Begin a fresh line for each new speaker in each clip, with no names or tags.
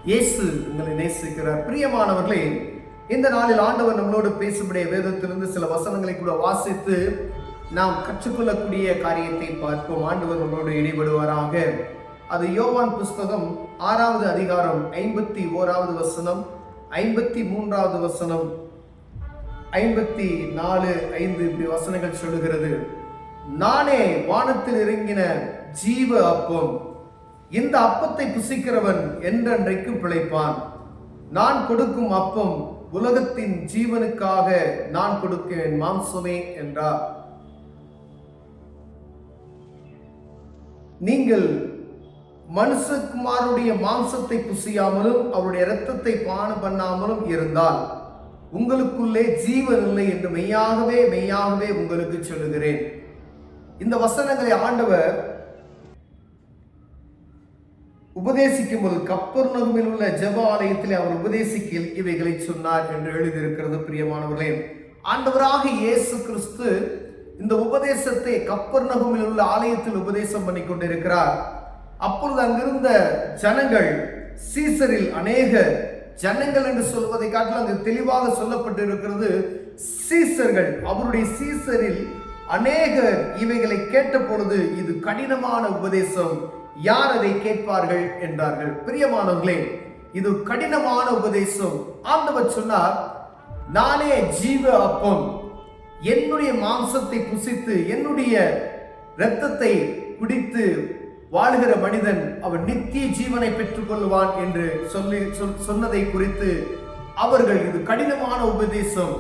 இயேசு உங்களை நேசிக்கிறார். பிரியமானவர்களே, இந்த நாளில் ஆண்டவர் நம்மளோடு பேசும்படிய வேதத்திலிருந்து சில வசனங்களை கூட வாசித்து நாம் கற்றுக்கொள்ளக்கூடிய காரியத்தை பார்ப்போம். ஆண்டவர் நம்மளோடு இடைபடுவாராக. அது யோவான் புஸ்தகம் 6வது அதிகாரம் 51வது வசனம், 53வது வசனம், 54, 5 இப்படி வசனங்கள் சொல்லுகிறது. நானே வானத்தில் இறங்கின ஜீவ அப்பம், இந்த அப்பத்தை புசிக்கிறவன் என்றென்றைக்கும் பிழைப்பான். நான் கொடுக்கும் அப்பம் உலகத்தின் ஜீவனுக்காக நான் கொடுக்கிறேன் மாம்சமே என்றார். நீங்கள் மனுஷகுமாருடைய மாம்சத்தை புசியாமலும் அவருடைய இரத்தத்தை பானம் பண்ணாமலும் இருந்தால் உங்களுக்குள்ளே ஜீவன் இல்லை என்று மெய்யாகவே மெய்யாகவே உங்களுக்கு சொல்லுகிறேன். இந்த வசனங்களை ஆண்டவர் உபதேசிக்கும் போது கப்பர்நகூமில் உள்ள ஜெப ஆலயத்திலே அவர் உபதேசிக்கையில் இவைகளை சொன்னார் என்று எழுதியிருக்கிறது. பிரியமானவர்களே, ஆண்டவராக இயேசு கிறிஸ்து இந்த உபதேசத்தை கப்பர்நகூமில் உள்ள ஆலயத்தில் உபதேசம் பண்ணி கொண்டிருக்கிறார். அப்பொழுது அங்கிருந்த ஜனங்கள், சீசரில் அநேக ஜனங்கள் என்று சொல்வதை காட்டிலும் அங்கு தெளிவாக சொல்லப்பட்டிருக்கிறது சீசர்கள். அவருடைய சீசரில் அநேகர் இவைகளை கேட்ட பொழுது இது கடினமான உபதேசம், யார் அதை கேட்பார்கள் என்றார்கள். பிரியமானவர்களே, இது கடினமான உபதேசம். ஆண்டவர் சொன்னார், நானே ஜீவ அப்பம், என்னுடைய மாம்சத்தை புசித்து என்னுடைய இரத்தத்தை குடித்து வாழ்கிற மனிதன் அவன் நித்திய ஜீவனை பெற்றுக் கொள்வான் என்று சொன்னதை குறித்து அவர்கள், இது கடினமான உபதேசம்,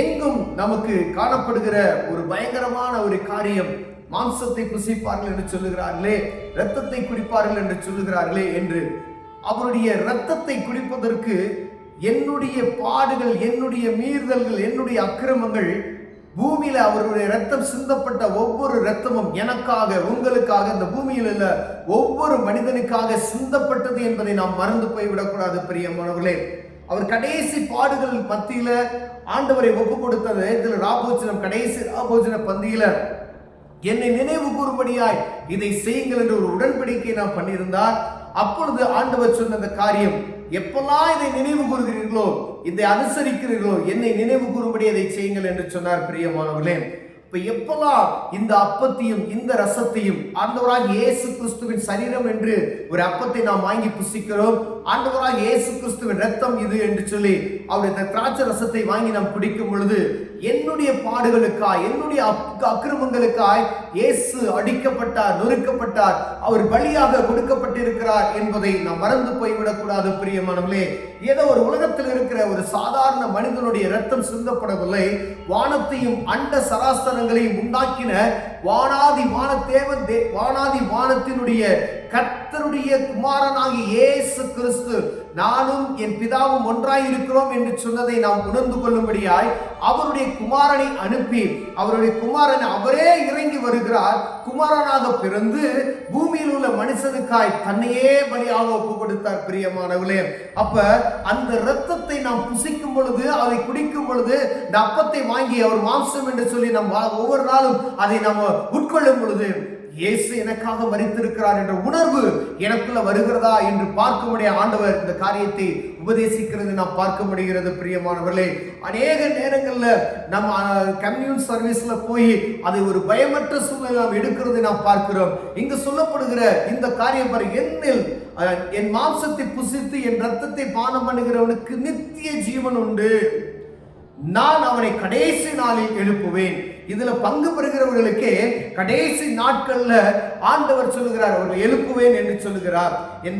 எங்கும் நமக்கு காணப்படுகிற ஒரு பயங்கரமான ஒரு காரியம், மாம்சத்தை புசிப்பார்கள் என்று சொல்லுகிறார்களே, இரத்தத்தை குடிப்பார்கள் என்று சொல்லுகிறார்களே என்று. அவருடைய இரத்தத்தை குடிப்பதற்கு என்னுடைய பாடுகள், என்னுடைய மீறுதல்கள், என்னுடைய அக்கிரமங்கள், பூமியில அவருடைய இரத்தம் சிந்தப்பட்ட ஒவ்வொரு இரத்தமும் எனக்காக, உங்களுக்காக, இந்த பூமியில் உள்ள ஒவ்வொரு மனிதனுக்காக சிந்தப்பட்டது என்பதை நாம் மறந்து போய்விடக்கூடாது. பிரியமானவர்களே, அவர் கடைசி பாடுகள் மத்தியில ஆண்டவரை ஒப்பு கொடுத்தது. இதில் ராபோஜனம், கடைசி ராபோஜன பந்தியில என்னை நினைவு கூறும்படியாய் இதை செய்யுங்கள் என்று ஒரு உடன்படிக்கை நாம் பண்ணியிருந்தார். அப்பொழுது ஆண்டவர் சொன்ன அந்த காரியம், எப்பெல்லாம் இதை நினைவு கூறுகிறீர்களோ, இதை அனுசரிக்கிறீர்களோ, என்னை நினைவு கூறும்படி அதை செய்யுங்கள் என்று சொன்னார். பிரியமானவர்களே, இப்ப எப்பெல்லாம் இந்த அப்பத்தையும் இந்த ரசத்தையும், ஆண்டவராக இயேசு கிறிஸ்துவின் சரீரம் என்று ஒரு அப்பத்தை நாம் வாங்கி புசிக்கிறோம், ஆண்டவராக இயேசு கிறிஸ்துவின் ரத்தம் இது என்று சொல்லி அவருடைய திராட்சை ரசத்தை வாங்கி நாம் குடிக்கும் பொழுது, என்னுடைய பாடுகளுக்காய், என்னுடைய அக்கிரமங்களுக்காய் இயேசு அடிக்கப்பட்டார், நொறுக்கப்பட்டார், அவர் பலியாக கொடுக்கப்பட்டிருக்கிறார் என்பதை நாம் மறந்து போய்விடக்கூடாது. பிரியமானவர்களே, ஏதோ ஒரு உலகத்தில் இருக்கிற ஒரு சாதாரண மனிதனுடைய இரத்தம் சிந்தப்படவில்லை. வானத்தையும் அண்ட சராசரங்களையும் உண்டாக்கின வானாதி வானத்தேவன், வானாதி வானத்தினுடைய கர்த்தருடைய குமாரனாகிய இயேசு கிறிஸ்து, நானும் என் பிதாவும் ஒன்றாய் இருக்கிறோம் என்று சொன்னதை நாம் உணர்ந்து கொள்ளும்படியாய் அவருடைய குமாரனை அனுப்பி, அவருடைய குமாரன் அவரே இறங்கி வருகிறார். குமாரனாக பிறந்து பூமியில் உள்ள மனுஷனுக்காய் தன்னையே பலியாக ஒப்பு கொடுத்தார். பிரியமானவர்களே, அப்ப அந்த இரத்தத்தை நாம் புசிக்கும் பொழுது, அதை குடிக்கும் பொழுது, இந்த அப்பத்தை வாங்கி அவர் மாம்சம் என்று சொல்லி நாம் ஒவ்வொரு நாளும் அதை நாம் உட்கொள்ளும் பொழுது, இயேசு எனக்காக மரித்திருக்கிறார் என்ற உணர்வு எனக்குள்ள வருகிறதா என்று பார்க்கும்படிய ஆண்டவர் இந்த காரியத்தை உபதேசிக்கிறது நாம் பார்க்க முடிகிறது. பிரியமானவர்களே, அநேக நேரங்கள்ல நம்ம கம்யூன் சர்வீஸ்ல போய் அதை ஒரு பயமற்ற சூழ்நிலை நாம் எடுக்கிறது நாம் பார்க்கிறோம். இங்கு சொல்லப்படுகிற இந்த காரியம் பாரு, என்னில் என் மாம்சத்தை புசித்து என் ரத்தத்தை பானம் பண்ணுகிறவனுக்கு நித்திய ஜீவன் உண்டு, நான் அவனை கடைசி நாளில் எழுப்புவேன். இதுல பங்கு பெறுகிறவர்களுக்கே கடைசி நாட்கள்ல ஆண்டவர் சொல்லுகிறார், அவர்கள் எழுப்புவேன் என்று சொல்லுகிறார். என்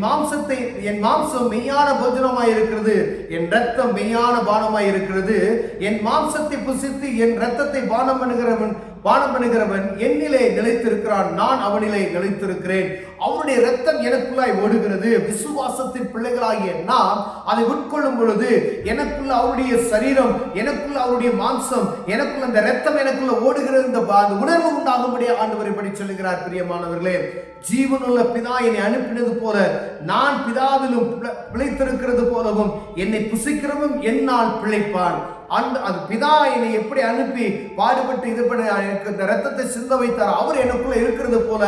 மாம்சம் மெய்யான போஜனமாய் இருக்கிறது, என் ரத்தம் மெய்யான பானமாய் இருக்கிறது. என் மாம்சத்தை புசித்து என் ரத்தத்தை பானம் பண்ணுகிறவன் என்னிலே நிலைத்திருக்கிறான், நான் அவனிலே நிலைத்திருக்கிறேன். அவருடைய ரத்தம் எனக்குள்ளாய் ஓடுகிறது. விசுவாசத்தின் பிள்ளைகளாகிய நாம் அதை உட்கொள்ளும் பொழுது எனக்குள்ள அவருடைய சரீரம், எனக்குள்ள அவருடைய மாம்சம், எனக்குள்ள அந்த ரத்தம் எனக்குள்ள ஓடுகிறது, இந்த உணர்வு உண்டாகும்படி ஆண்டவர் இப்படி சொல்லுகிறார். பிரியமானவர்களே, ஜீவனுள்ள பிதா என்னை அனுப்பினது போல நான் பிதாவிலும் பிழைத்திருக்கிறது போலவும் என்னை புசிக்கிறவன் என்னால் பிழைப்பான். அந்த பிதா என்னை எப்படி அனுப்பி பாடுபட்டு இது பண்ண எனக்கு இந்த ரத்தத்தை சிந்த வைத்தார், அவர் எனக்குள்ள இருக்கிறது போல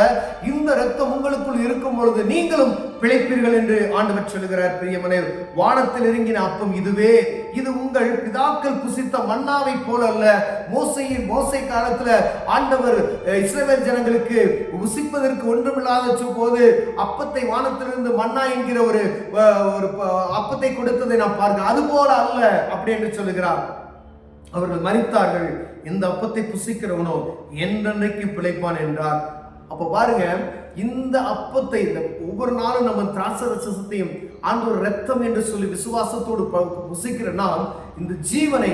இந்த ரத்தம் உங்களுக்குள் இருக்கும் பொழுது நீங்களும் பிழைப்பீர்கள் என்று ஆண்டவர் சொல்லுகிறார். பிரியமனே, வானத்தில் இறங்கின அப்பம் இதுவே, இது உங்கள் பிதாக்கள் புசித்த மன்னாவை போல அல்ல. மோசே காலத்துல ஆண்டவர் இஸ்ரவேல் ஜனங்களுக்கு புசிப்பதற்கு ஒன்றுமில்லாத போது அப்பத்தை வானத்திலிருந்து மன்னா என்கிற ஒரு அப்பத்தை கொடுத்ததை நாம் பார்க்க, அது போல அல்ல அப்படி என்று சொல்லுகிறார். அவர்கள் மரித்தார்கள், இந்த அப்பத்தை புசிக்கிறவனோ என்றென்றைக்கு பிழைப்பான் என்றார். அப்ப பாருங்க, இந்த அப்பத்தை ஒவ்வொரு நாளும் நம்ம திராட்சரசத்தையும் ஆண்டவர் இரத்தம் என்று சொல்லி விசுவாசத்தோடு புசிக்கிற நாம் இந்த ஜீவனை,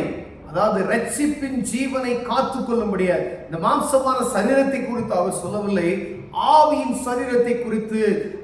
அதாவது ரட்சிப்பின் ஜீவனை காத்து கொள்ளும்படிய இந்த மாம்சமான சரீரத்தை குறித்து அவர் சொல்லவில்லை, ஆவியின் சரீரத்தை குறித்து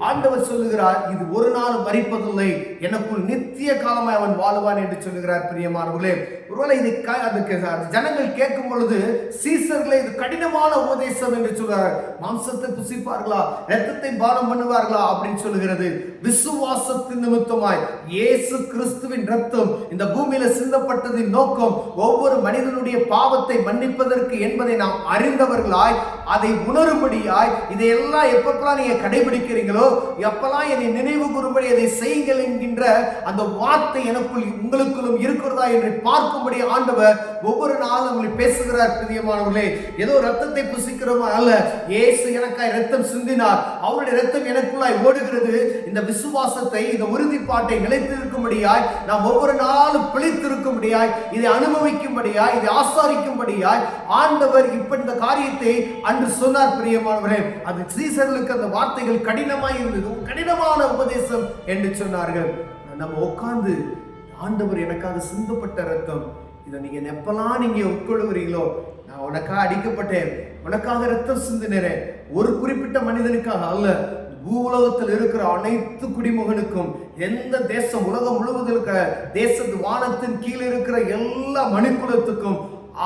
ஆண்டவர் சொல்லுகிறார். இது ஒரு நாள் மரிப்பதில்லை, எனக்குள் நித்திய காலமாய் அவன் வாழ்வான் என்று சொல்லுகிறார். பிரியமானவர்களே, ஒருவேளை இது அதுக்கு ஜனங்கள் கேட்கும் பொழுது சீசர்களே இது கடினமான உபதேசம் என்று சொல்றார். மாம்சத்தை புசிப்பார்களா, இரத்தத்தை பானம் பண்ணுவார்களா அப்படின்னு சொல்லுகிறது. விசுவாசத்தின் நிமித்தமாய் இயேசு கிறிஸ்துவின் இரத்தம் இந்த பூமியில சிந்தப்பட்டதின் நோக்கம் ஒவ்வொரு மனிதனுடைய பாவத்தை மன்னிப்பதற்கு என்பதை நாம் அறிந்தவர்களாய், அதை உணரும்படியாய், இதையெல்லாம் எப்பெல்லாம் நீங்க கடைபிடிக்கிறீங்களோ, எப்பெல்லாம் என்னை நினைவு கூறும்படி அதை செய்யுங்கள் என்கின்ற அந்த வார்த்தை எனக்குள் உங்களுக்குள்ளும் இருக்கிறதா என்று பார்க்கும்படி ஆண்டவர் ஒவ்வொரு நாளும் நம்மளை பேசுகிறார். பிரியமானவர்களே, ஏதோ ரத்தத்தை புசிக்கிறோமா அல்ல, இயேசு எனக்காய் ரத்தம் சிந்தினார், அவருடைய ரத்தம் எனக்குள்ளாய் ஓடுகிறது. இந்த விசுவாசத்தை, இந்த உறுதிப்பாட்டை நிலைத்திருக்கும்படியாய், நாம் ஒவ்வொரு நாளும் பிழைத்திருக்கும்படியாய், இதை அனுபவிக்கும்படியாய், இதை ஆசாரிக்கும்படியாய் ஆண்டவர் இப்ப இந்த காரியத்தை அன்று சொன்னார். பிரியமானவரே, அது சீசர்களுக்கு அந்த வார்த்தைகள் கடினமாய் இருந்தது, கடினமான உபதேசம் என்று சொன்னார்கள். நம்ம உட்கார்ந்து ஆண்டவர் எனக்காக சிந்தப்பட்ட ரத்தம், இதை நீங்க எப்பெல்லாம் நீங்க உட்கொள்ளுகிறீங்களோ, நான் உனக்காக அடிக்கப்பட்டேன், உனக்காக ரத்தம் சிந்தினேன், ஒரு குறிப்பிட்ட மனிதனுக்காக அல்ல, பூலோகத்தில் இருக்கிற அனைத்து குடிமகனுக்கும், எந்த தேசம் உலகம் முழுவதும் இருக்கிற தேசத்து வானத்தின் கீழே இருக்கிற எல்லா மனுக்குலத்துக்கும்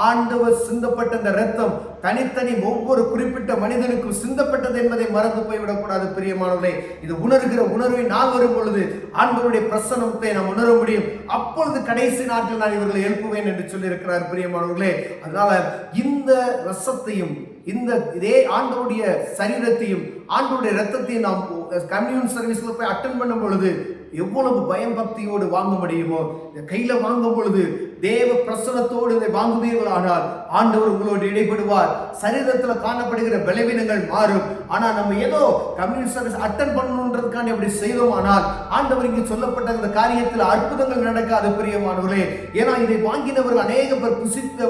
ஆண்டவர் சிந்தப்பட்ட இந்த ரத்தம் தனித்தனி ஒவ்வொரு குறிப்பிட்ட மனிதனுக்கும் சிந்தப்பட்டது என்பதை மறந்து போய்விடக்கூடாது. பிரியமானவர்களே, இது உணர்கிற உணர்வை நாள் வரும் பொழுது ஆண்டவருடைய பிரசன்னத்தை நாம் உணர முடியும். அப்பொழுது கடைசி நாட்டில் நான் இவர்களை எழுப்புவேன் என்று சொல்லி இருக்கிறார். பிரியமானவர்களே, அதனால இந்த ரசத்தையும் இதே ஆண்டவருடைய சரீரத்தையும் ஆண்டவருடைய ரத்தத்தையும் நாம் கம்யூன் சர்வீஸ்ல போய் அட்டென்ட் பண்ணும் பொழுது எவ்வளவு பயம் பக்தியோடு வாங்க முடியுமோ, கையில வாங்கும் பொழுது தேவ பிரசனத்தோடு இதை வாங்குவீர்கள் ஆனால் ஆண்டவர் உங்களோடு இடைப்படுவார். சரீரத்தில் காணப்படுகிற பலவீனங்கள் மாறும். ஆனா நம்ம ஏதோ கம்யூனிஸ்ட் சர்வீஸ் அட்டன் பண்ணணுன்றதுக்காண்டி அப்படி செய்தோம் ஆனால் ஆண்டவர் இங்கு சொல்லப்பட்ட இந்த காரியத்தில் அற்புதங்கள் நடக்காது. பிரியமானவர்களே, ஏன்னா இதை வாங்கினவர்கள் அநேக பேர்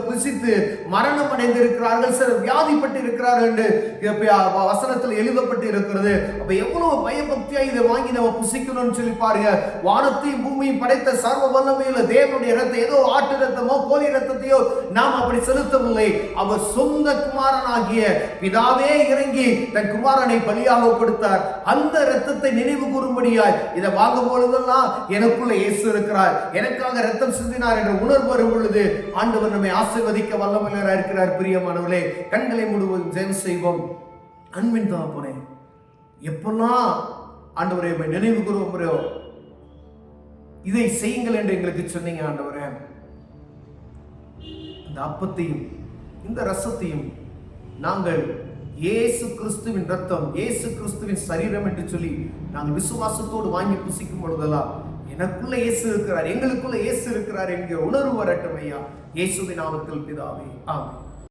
புசித்து மரணம் அடைந்திருக்கிறார்கள், சிலர் வியாதிப்பட்டு இருக்கிறார்கள் என்று வசனத்தில் எழுதப்பட்டு இருக்கிறது. அப்ப எவ்வளவு பயபக்தியா இதை வாங்கி நம்ம புசிக்கணும்னு சொல்லி பாருங்க. வானத்தையும் பூமியும் படைத்த சர்வ வல்லமையுள்ள தேவனுடைய இரத்தம், ஏதோ ஆட்டு ரத்தமோ கோழி ரத்தத்தையோ நாம் அப்படி செலுத்தவில்லை. அவர் சொந்த குமாரனாகிய பிதாவே இறங்கி தன் குமாரனை பலியாக கொடுத்தார். அந்த இரத்தத்தை நினைவு கூறும்படியாய் இதை வாங்கும் பொழுதெல்லாம் எனக்குள்ள இயேசு இருக்கிறார், எனக்காக ரத்தம் சிந்தினார் என்ற உணர்வு வரும் பொழுது ஆண்டவர் நம்மை ஆசீர்வதிக்க வல்லமையுள்ளவராக இருக்கிறார். பிரியமானவர்களே, கண்களை மூடுவோம், ஜெபம் செய்வோம். அன்பின் தகப்பனே, எப்பெல்லாம் ஆண்டவரே நினைவு கூறுவோம் இதை செய்யுங்கள் என்று எங்களுக்கு சொன்னீங்க. ஆண்டவரே, இந்த அப்பத்தையும் இந்த ரசத்தையும் நாங்கள் இயேசு கிறிஸ்துவின் ரத்தம், இயேசு கிறிஸ்துவின் சரீரம் என்று சொல்லி நாங்கள் விசுவாசத்தோடு வாங்கி புசிக்கும் பொழுதெல்லாம் எனக்குள்ள இயேசு இருக்கிறார், எங்களுக்குள்ள இயேசு இருக்கிறார் என்கிற உணர்வு வரட்டும் ஐயா. இயேசுவின் நாமத்தில் பிதாவே, ஆமென்.